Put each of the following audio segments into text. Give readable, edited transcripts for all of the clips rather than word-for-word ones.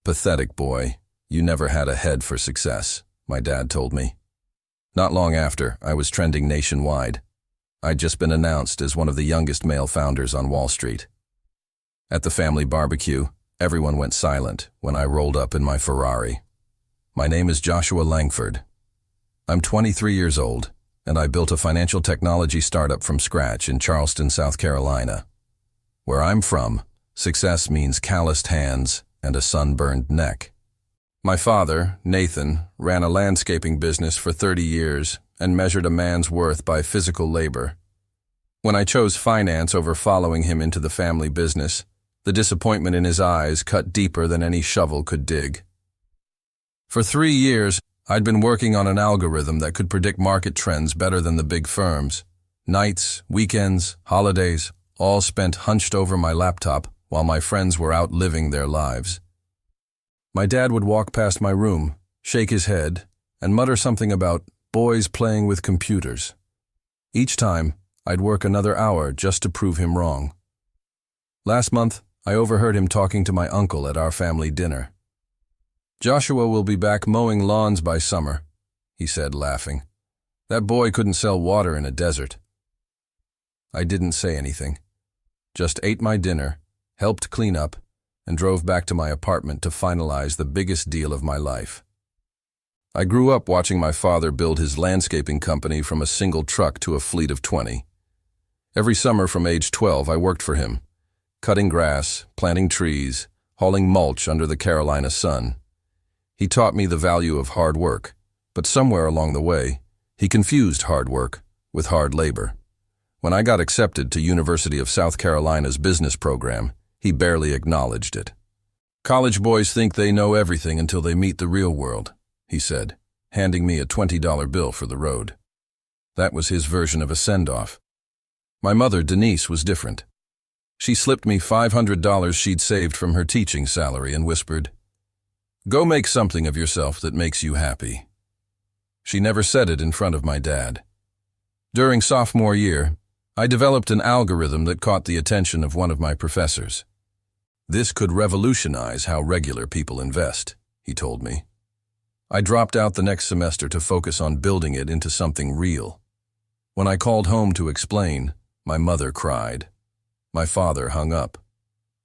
Pathetic boy, you never had a head for success, my dad told me. Not long after, I was trending nationwide. I'd just been announced as one of the youngest male founders on Wall Street. At the family barbecue, everyone went silent when I rolled up in my Ferrari. My name is Joshua Langford. I'm 23 years old, and I built a financial technology startup from scratch in Charleston, South Carolina. Where I'm from, success means calloused hands and a sunburned neck. My father, Nathan, ran a landscaping business for 30 years and measured a man's worth by physical labor. When I chose finance over following him into the family business, the disappointment in his eyes cut deeper than any shovel could dig. For 3 years, I'd been working on an algorithm that could predict market trends better than the big firms. Nights, weekends, holidays, all spent hunched over my laptop while my friends were out living their lives. My dad would walk past my room, shake his head, and mutter something about boys playing with computers. Each time, I'd work another hour just to prove him wrong. Last month, I overheard him talking to my uncle at our family dinner. "Joshua will be back mowing lawns by summer," he said, laughing. "That boy couldn't sell water in a desert." I didn't say anything, just ate my dinner, helped clean up, and drove back to my apartment to finalize the biggest deal of my life. I grew up watching my father build his landscaping company from a single truck to a fleet of 20. Every summer from age 12, I worked for him, cutting grass, planting trees, hauling mulch under the Carolina sun. He taught me the value of hard work, but somewhere along the way, he confused hard work with hard labor. When I got accepted to University of South Carolina's business program, he barely acknowledged it. "College boys think they know everything until they meet the real world," he said, handing me a $20 bill for the road. That was his version of a send-off. My mother, Denise, was different. She slipped me $500 she'd saved from her teaching salary and whispered, "Go make something of yourself that makes you happy." She never said it in front of my dad. During sophomore year, I developed an algorithm that caught the attention of one of my professors. "This could revolutionize how regular people invest," he told me. I dropped out the next semester to focus on building it into something real. When I called home to explain, my mother cried. My father hung up.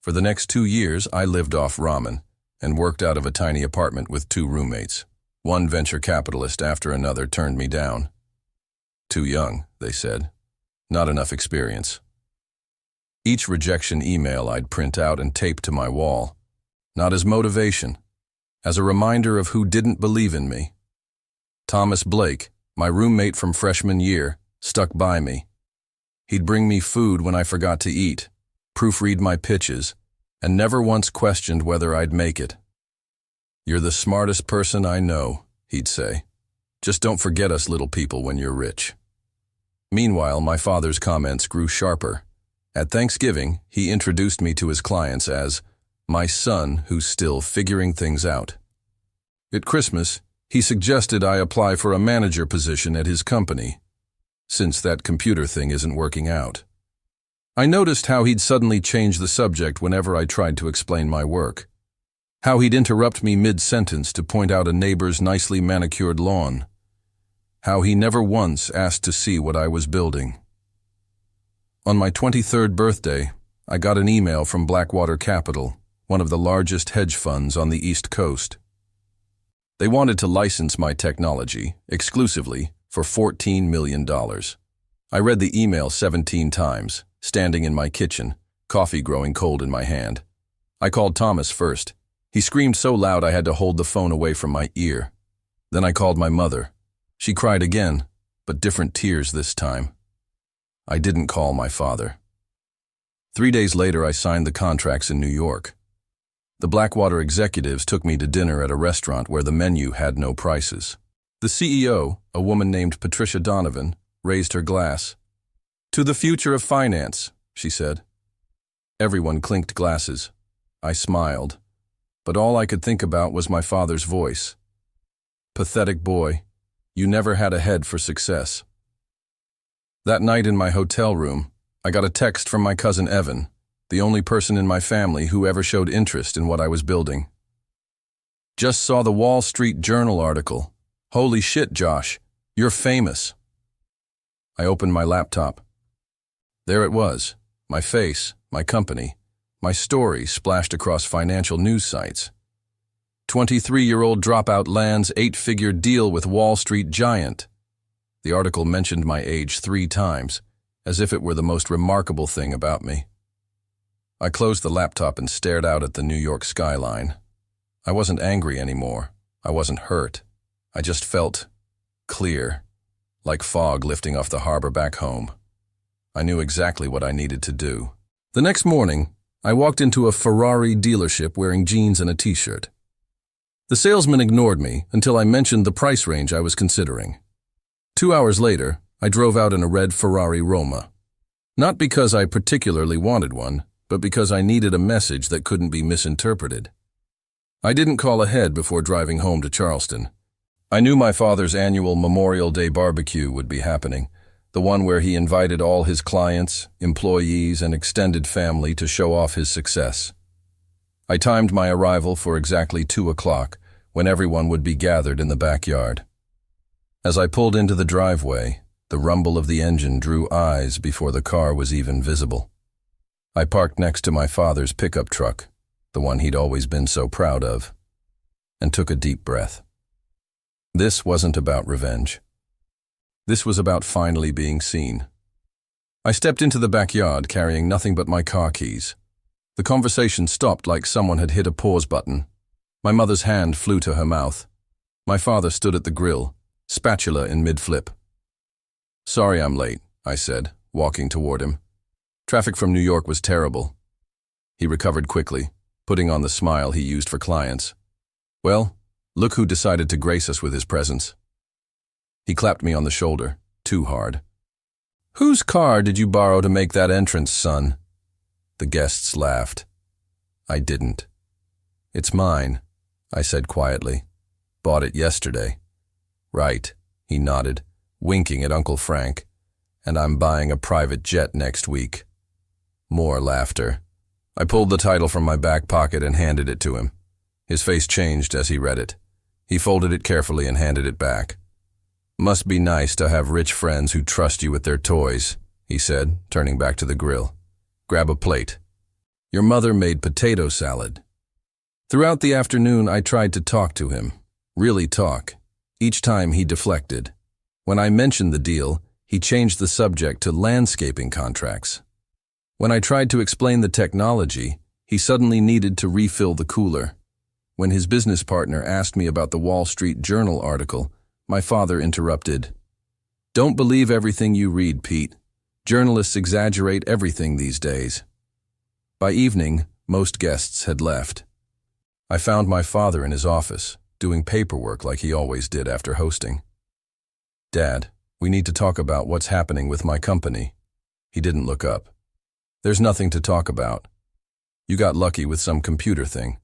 For the next 2 years, I lived off ramen and worked out of a tiny apartment with 2 roommates. One venture capitalist after another turned me down. "Too young," they said. "Not enough experience." Each rejection email I'd print out and tape to my wall, not as motivation, as a reminder of who didn't believe in me. Thomas Blake, my roommate from freshman year, stuck by me. He'd bring me food when I forgot to eat, proofread my pitches, and never once questioned whether I'd make it. "You're the smartest person I know," he'd say. "Just don't forget us little people when you're rich." Meanwhile, my father's comments grew sharper. At Thanksgiving, he introduced me to his clients as my son who's still figuring things out. At Christmas, he suggested I apply for a manager position at his company, since that computer thing isn't working out. I noticed how he'd suddenly change the subject whenever I tried to explain my work. How he'd interrupt me mid-sentence to point out a neighbor's nicely manicured lawn. How he never once asked to see what I was building. On my 23rd birthday, I got an email from Blackwater Capital, one of the largest hedge funds on the East Coast. They wanted to license my technology, exclusively, for $14 million. I read the email 17 times, standing in my kitchen, coffee growing cold in my hand. I called Thomas first. He screamed so loud I had to hold the phone away from my ear. Then I called my mother. She cried again, but different tears this time. I didn't call my father. 3 days later, I signed the contracts in New York. The Blackwater executives took me to dinner at a restaurant where the menu had no prices. The CEO, a woman named Patricia Donovan, raised her glass. "To the future of finance," she said. Everyone clinked glasses. I smiled, but all I could think about was my father's voice. "Pathetic boy, you never had a head for success." That night in my hotel room, I got a text from my cousin Evan, the only person in my family who ever showed interest in what I was building. Just saw the Wall Street Journal article. Holy shit, Josh. You're famous. I opened my laptop. There it was. My face, my company, my story splashed across financial news sites. 23-year-old dropout lands 8-figure deal with Wall Street giant. The article mentioned my age 3 times, as if it were the most remarkable thing about me. I closed the laptop and stared out at the New York skyline. I wasn't angry anymore. I wasn't hurt. I just felt clear, like fog lifting off the harbor back home. I knew exactly what I needed to do. The next morning, I walked into a Ferrary dealership wearing jeans and a t-shirt. The salesman ignored me until I mentioned the price range I was considering. 2 hours later, I drove out in a red Ferrari Roma. Not because I particularly wanted one, but because I needed a message that couldn't be misinterpreted. I didn't call ahead before driving home to Charleston. I knew my father's annual Memorial Day barbecue would be happening, the one where he invited all his clients, employees, and extended family to show off his success. I timed my arrival for exactly 2 o'clock, when everyone would be gathered in the backyard. As I pulled into the driveway, the rumble of the engine drew eyes before the car was even visible. I parked next to my father's pickup truck, the one he'd always been so proud of, and took a deep breath. This wasn't about revenge. This was about finally being seen. I stepped into the backyard carrying nothing but my car keys. The conversation stopped like someone had hit a pause button. My mother's hand flew to her mouth. My father stood at the grill, spatula in mid-flip. "Sorry I'm late," I said, walking toward him. Traffic from New York was terrible. He recovered quickly, putting on the smile he used for clients. "Well, look who decided to grace us with his presence." He clapped me on the shoulder, too hard. "Whose car did you borrow to make that entrance, son?" The guests laughed. I didn't. "It's mine," I said quietly. "Bought it yesterday." "Right," he nodded, winking at Uncle Frank. "And I'm buying a private jet next week." More laughter. I pulled the title from my back pocket and handed it to him. His face changed as he read it. He folded it carefully and handed it back. "Must be nice to have rich friends who trust you with their toys," he said, turning back to the grill. "Grab a plate. Your mother made potato salad." Throughout the afternoon, I tried to talk to him. Really talk. Each time he deflected. When I mentioned the deal, he changed the subject to landscaping contracts. When I tried to explain the technology, he suddenly needed to refill the cooler. When his business partner asked me about the Wall Street Journal article, my father interrupted. "Don't believe everything you read, Pete. Journalists exaggerate everything these days." By evening, most guests had left. I found my father in his office, doing paperwork like he always did after hosting. "Dad, we need to talk about what's happening with my company." He didn't look up. "There's nothing to talk about. You got lucky with some computer thing.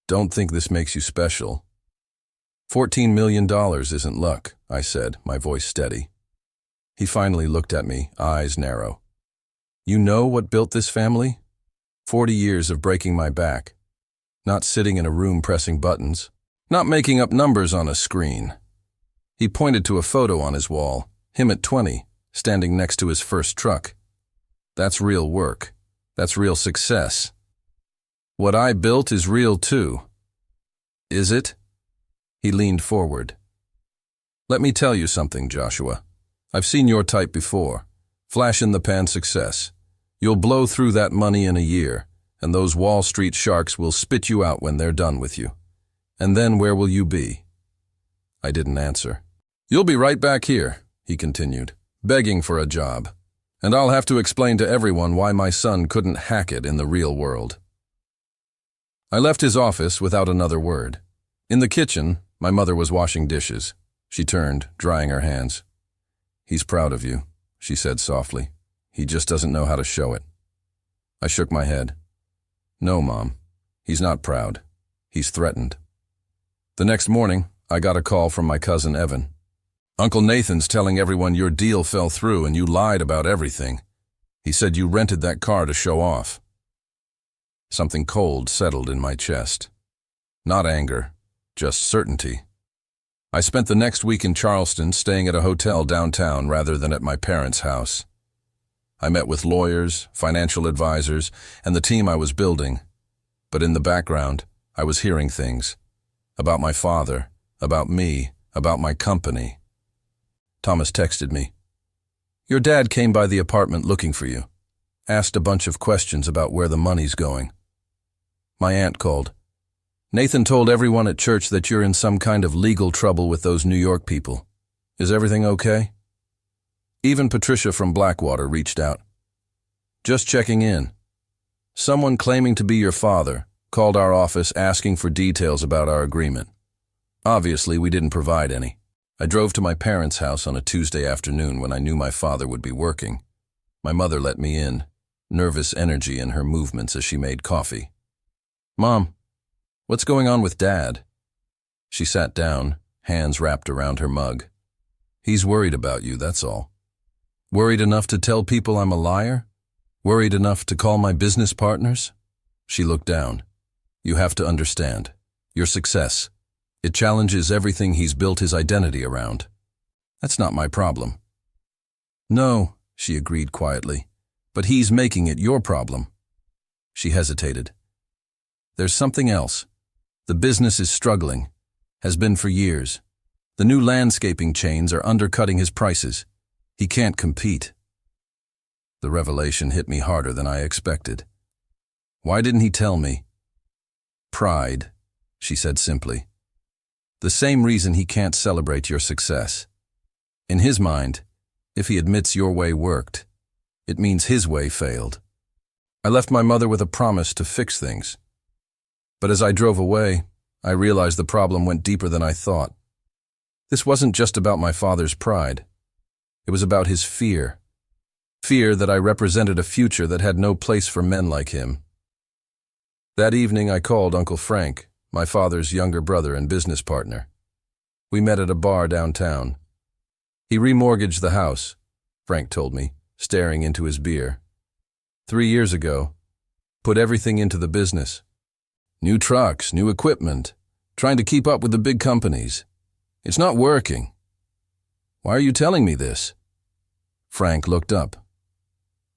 Don't think this makes you special." $14 million isn't luck, I said, my voice steady. He finally looked at me, eyes narrow. "You know what built this family? 40 years of breaking my back. Not sitting in a room pressing buttons. Not making up numbers on a screen." He pointed to a photo on his wall, him at 20, standing next to his first truck. "That's real work. That's real success. What I built is real too." "Is it?" He leaned forward. "Let me tell you something, Joshua. I've seen your type before. Flash-in-the-pan success. You'll blow through that money in a year, and those Wall Street sharks will spit you out when they're done with you. And then where will you be?" I didn't answer. "You'll be right back here," he continued, "begging for a job. And I'll have to explain to everyone why my son couldn't hack it in the real world." I left his office without another word. In the kitchen, my mother was washing dishes. She turned, drying her hands. "He's proud of you," she said softly. "He just doesn't know how to show it." I shook my head. "No, Mom. He's not proud. He's threatened." The next morning, I got a call from my cousin Evan. "Uncle Nathan's telling everyone your deal fell through and you lied about everything. He said you rented that car to show off." Something cold settled in my chest. Not anger, just certainty. I spent the next week in Charleston staying at a hotel downtown rather than at my parents' house. I met with lawyers, financial advisors, and the team I was building. But in the background, I was hearing things. About my father, about me, about my company. Thomas texted me. Your dad came by the apartment looking for you. Asked a bunch of questions about where the money's going. My aunt called. Nathan told everyone at church that you're in some kind of legal trouble with those New York people. Is everything okay? Even Patricia from Blackwater reached out. Just checking in. Someone claiming to be your father called our office asking for details about our agreement. Obviously, we didn't provide any. I drove to my parents' house on a Tuesday afternoon when I knew my father would be working. My mother let me in, nervous energy in her movements as she made coffee. Mom, what's going on with Dad? She sat down, hands wrapped around her mug. He's worried about you, that's all. Worried enough to tell people I'm a liar? Worried enough to call my business partners? She looked down. You have to understand. Your success. It challenges everything he's built his identity around. That's not my problem. No, she agreed quietly, but he's making it your problem. She hesitated. There's something else. The business is struggling. Has been for years. The new landscaping chains are undercutting his prices. He can't compete. The revelation hit me harder than I expected. Why didn't he tell me? Pride, she said simply. The same reason he can't celebrate your success. In his mind, if he admits your way worked, it means his way failed. I left my mother with a promise to fix things. But as I drove away, I realized the problem went deeper than I thought. This wasn't just about my father's pride. It was about his fear. Fear that I represented a future that had no place for men like him. That evening I called Uncle Frank, my father's younger brother and business partner. We met at a bar downtown. He remortgaged the house, Frank told me, staring into his beer. 3 years ago, put everything into the business. New trucks, new equipment, trying to keep up with the big companies. It's not working. Why are you telling me this? Frank looked up.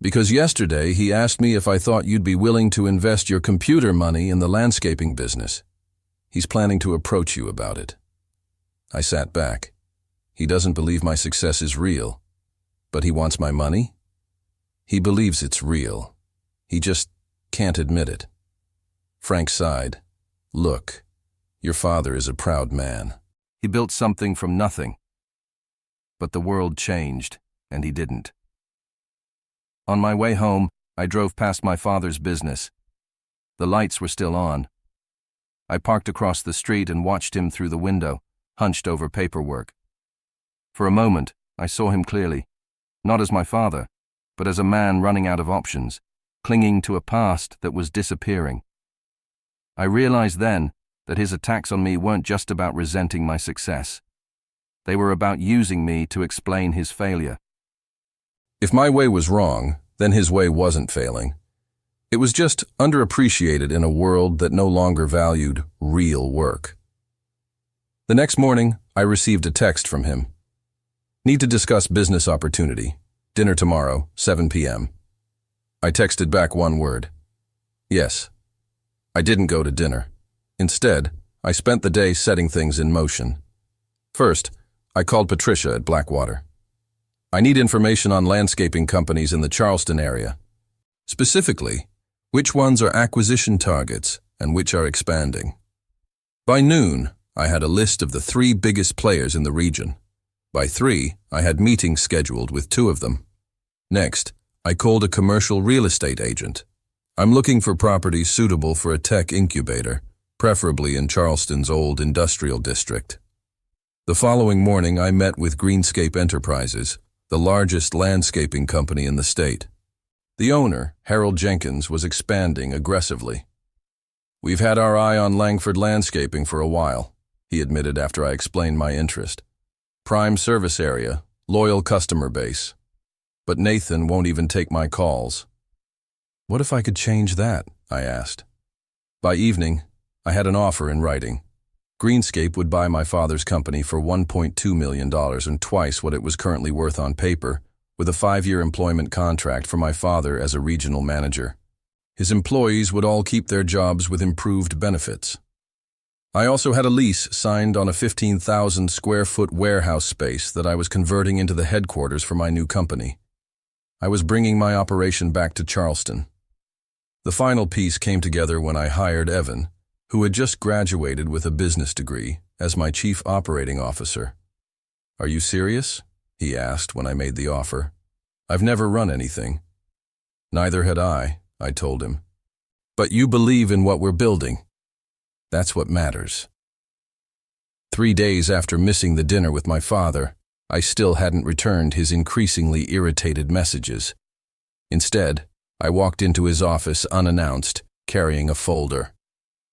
Because yesterday he asked me if I thought you'd be willing to invest your computer money in the landscaping business. He's planning to approach you about it. I sat back. He doesn't believe my success is real. But he wants my money? He believes it's real. He just can't admit it. Frank sighed. Look, your father is a proud man. He built something from nothing. But the world changed, and he didn't. On my way home, I drove past my father's business. The lights were still on. I parked across the street and watched him through the window, hunched over paperwork. For a moment, I saw him clearly, not as my father, but as a man running out of options, clinging to a past that was disappearing. I realized then that his attacks on me weren't just about resenting my success. They were about using me to explain his failure. If my way was wrong, then his way wasn't failing. It was just underappreciated in a world that no longer valued real work. The next morning, I received a text from him. Need to discuss business opportunity. Dinner tomorrow, 7 p.m. I texted back one word. Yes. I didn't go to dinner. Instead, I spent the day setting things in motion. First, I called Patricia at Blackwater. I need information on landscaping companies in the Charleston area. Specifically, which ones are acquisition targets and which are expanding. By noon, I had a list of the 3 biggest players in the region. By 3, I had meetings scheduled with 2 of them. Next, I called a commercial real estate agent. I'm looking for properties suitable for a tech incubator, preferably in Charleston's old industrial district. The following morning, I met with Greenscape Enterprises, the largest landscaping company in the state. The owner, Harold Jenkins, was expanding aggressively. We've had our eye on Langford Landscaping for a while, he admitted after I explained my interest. Prime service area, loyal customer base. But Nathan won't even take my calls. What if I could change that? I asked. By evening, I had an offer in writing. Greenscape would buy my father's company for $1.2 million and twice what it was currently worth on paper, with a 5-year employment contract for my father as a regional manager. His employees would all keep their jobs with improved benefits. I also had a lease signed on a 15,000 square foot warehouse space that I was converting into the headquarters for my new company. I was bringing my operation back to Charleston. The final piece came together when I hired Evan, who had just graduated with a business degree, as my chief operating officer. "Are you serious?" he asked when I made the offer. "I've never run anything." "Neither had I told him. "But you believe in what we're building. That's what matters." 3 days after missing the dinner with my father, I still hadn't returned his increasingly irritated messages. Instead, I walked into his office unannounced, carrying a folder.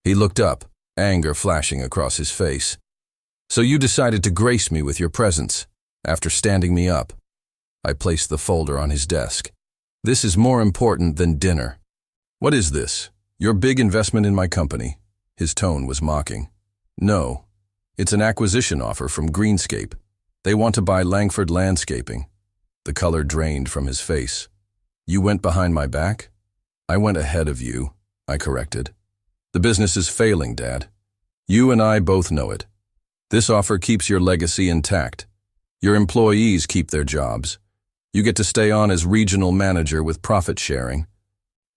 He looked up, anger flashing across his face. "So you decided to grace me with your presence, after standing me up." I placed the folder on his desk. "This is more important than dinner." "What is this? Your big investment in my company?" His tone was mocking. "No, it's an acquisition offer from Greenscape. They want to buy Langford Landscaping." The color drained from his face. "You went behind my back?" "I went ahead of you," I corrected. "The business is failing, Dad. You and I both know it. This offer keeps your legacy intact. Your employees keep their jobs. You get to stay on as regional manager with profit sharing.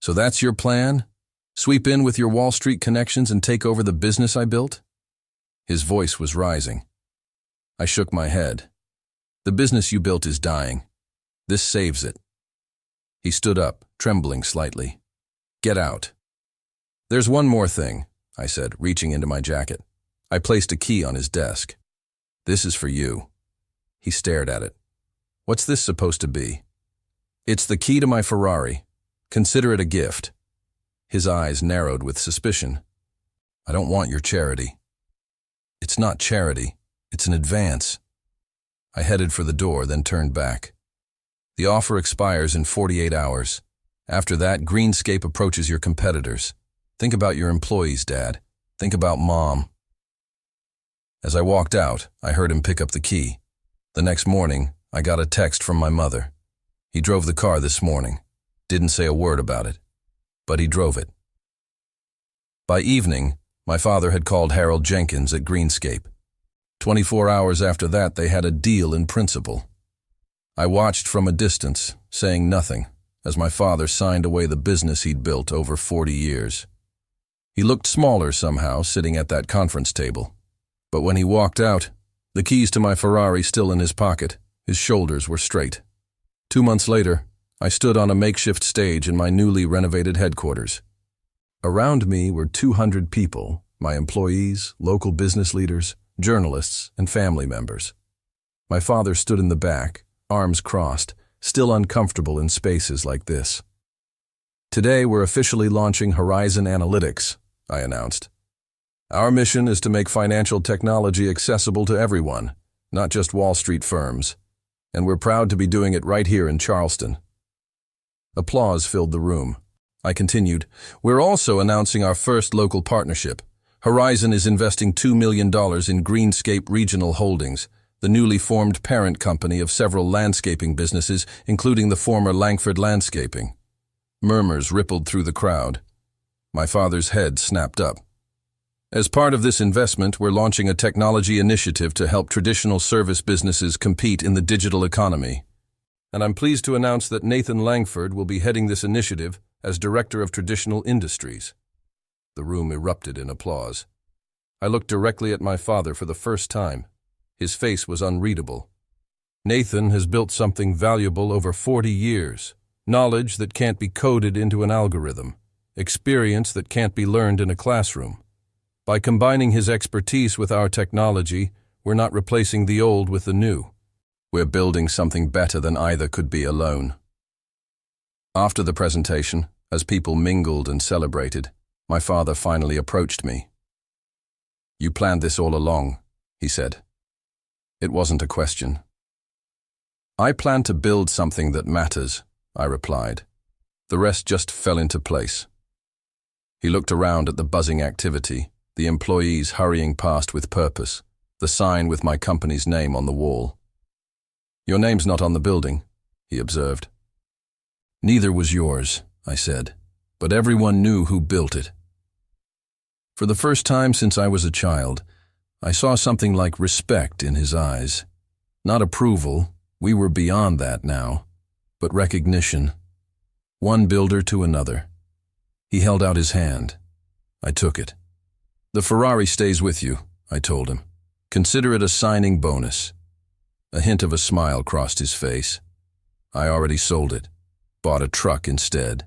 So that's your plan? Sweep in with your Wall Street connections and take over the business I built?" His voice was rising. I shook my head. "The business you built is dying. This saves it." He stood up, trembling slightly. "Get out." "There's one more thing," I said, reaching into my jacket. I placed a key on his desk. "This is for you." He stared at it. "What's this supposed to be?" "It's the key to my Ferrari. Consider it a gift." His eyes narrowed with suspicion. "I don't want your charity." "It's not charity. It's an advance." I headed for the door, then turned back. "The offer expires in 48 hours. After that, Greenscape approaches your competitors. Think about your employees, Dad. Think about Mom." As I walked out, I heard him pick up the key. The next morning, I got a text from my mother. "He drove the car this morning. Didn't say a word about it. But he drove it." By evening, my father had called Harold Jenkins at Greenscape. 24 hours after that, they had a deal in principle. I watched from a distance, saying nothing, as my father signed away the business he'd built over 40 years. He looked smaller somehow, sitting at that conference table. But when he walked out, the keys to my Ferrari still in his pocket, his shoulders were straight. 2 months later, I stood on a makeshift stage in my newly renovated headquarters. Around me were 200 people, my employees, local business leaders, journalists, and family members. My father stood in the back, arms crossed, still uncomfortable in spaces like this. "Today we're officially launching Horizon Analytics," I announced. "Our mission is to make financial technology accessible to everyone, not just Wall Street firms. And we're proud to be doing it right here in Charleston." Applause filled the room. I continued, "We're also announcing our first local partnership. Horizon is investing $2 million in Greenscape Regional Holdings, the newly formed parent company of several landscaping businesses, including the former Langford Landscaping." Murmurs rippled through the crowd. My father's head snapped up. "As part of this investment, we're launching a technology initiative to help traditional service businesses compete in the digital economy. And I'm pleased to announce that Nathan Langford will be heading this initiative as Director of Traditional Industries." The room erupted in applause. I looked directly at my father for the first time. His face was unreadable. "Nathan has built something valuable over 40 years. Knowledge that can't be coded into an algorithm. Experience that can't be learned in a classroom. By combining his expertise with our technology, we're not replacing the old with the new. We're building something better than either could be alone." After the presentation, as people mingled and celebrated, my father finally approached me. "You planned this all along," he said. It wasn't a question. "I plan to build something that matters," I replied. "The rest just fell into place." He looked around at the buzzing activity, the employees hurrying past with purpose, the sign with my company's name on the wall. "Your name's not on the building," he observed. "Neither was yours," I said, "but everyone knew who built it." For the first time since I was a child, I saw something like respect in his eyes. Not approval, we were beyond that now, but recognition. One builder to another. He held out his hand. I took it. "The Ferrari stays with you," I told him. "Consider it a signing bonus." A hint of a smile crossed his face. "I already sold it. Bought a truck instead."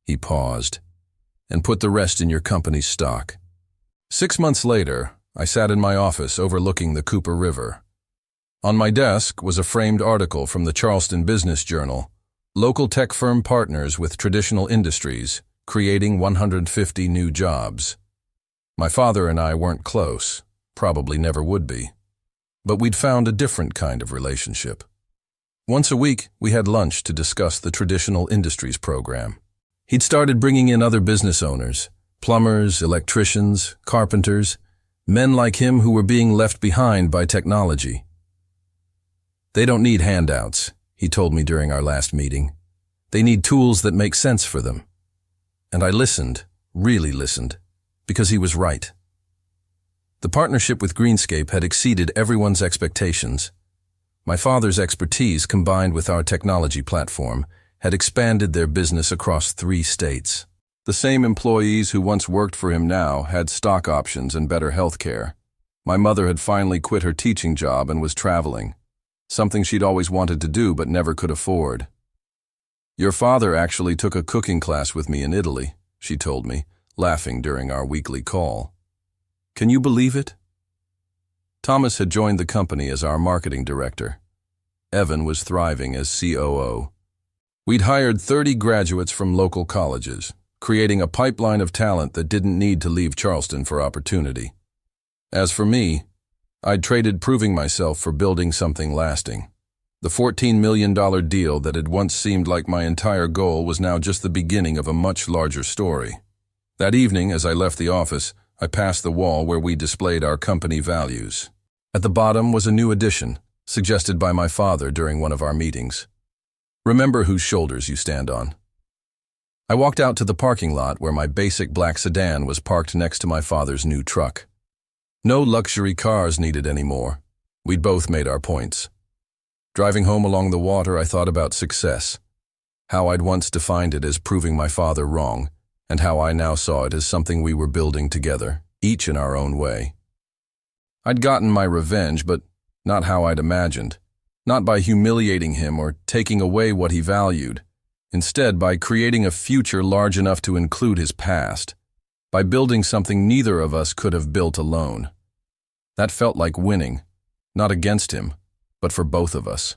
He paused. "And put the rest in your company's stock." 6 months later, I sat in my office overlooking the Cooper River. On my desk was a framed article from the Charleston Business Journal, "Local tech firm partners with traditional industries, creating 150 new jobs." My father and I weren't close, probably never would be, but we'd found a different kind of relationship. Once a week, we had lunch to discuss the traditional industries program. He'd started bringing in other business owners, plumbers, electricians, carpenters, men like him who were being left behind by technology. "They don't need handouts," he told me during our last meeting. "They need tools that make sense for them." And I listened, really listened, because he was right. The partnership with Greenscape had exceeded everyone's expectations. My father's expertise, combined with our technology platform, had expanded their business across 3 states. The same employees who once worked for him now had stock options and better health care. My mother had finally quit her teaching job and was traveling, something she'd always wanted to do but never could afford. "Your father actually took a cooking class with me in Italy," she told me, laughing during our weekly call. "Can you believe it?" Thomas had joined the company as our marketing director. Evan was thriving as COO. We'd hired 30 graduates from local colleges, creating a pipeline of talent that didn't need to leave Charleston for opportunity. As for me, I'd traded proving myself for building something lasting. The $14 million deal that had once seemed like my entire goal was now just the beginning of a much larger story. That evening, as I left the office, I passed the wall where we displayed our company values. At the bottom was a new addition, suggested by my father during one of our meetings. "Remember whose shoulders you stand on." I walked out to the parking lot where my basic black sedan was parked next to my father's new truck. No luxury cars needed anymore. We'd both made our points. Driving home along the water, I thought about success, how I'd once defined it as proving my father wrong, and how I now saw it as something we were building together, each in our own way. I'd gotten my revenge, but not how I'd imagined, not by humiliating him or taking away what he valued. Instead, by creating a future large enough to include his past, by building something neither of us could have built alone. That felt like winning, not against him, but for both of us.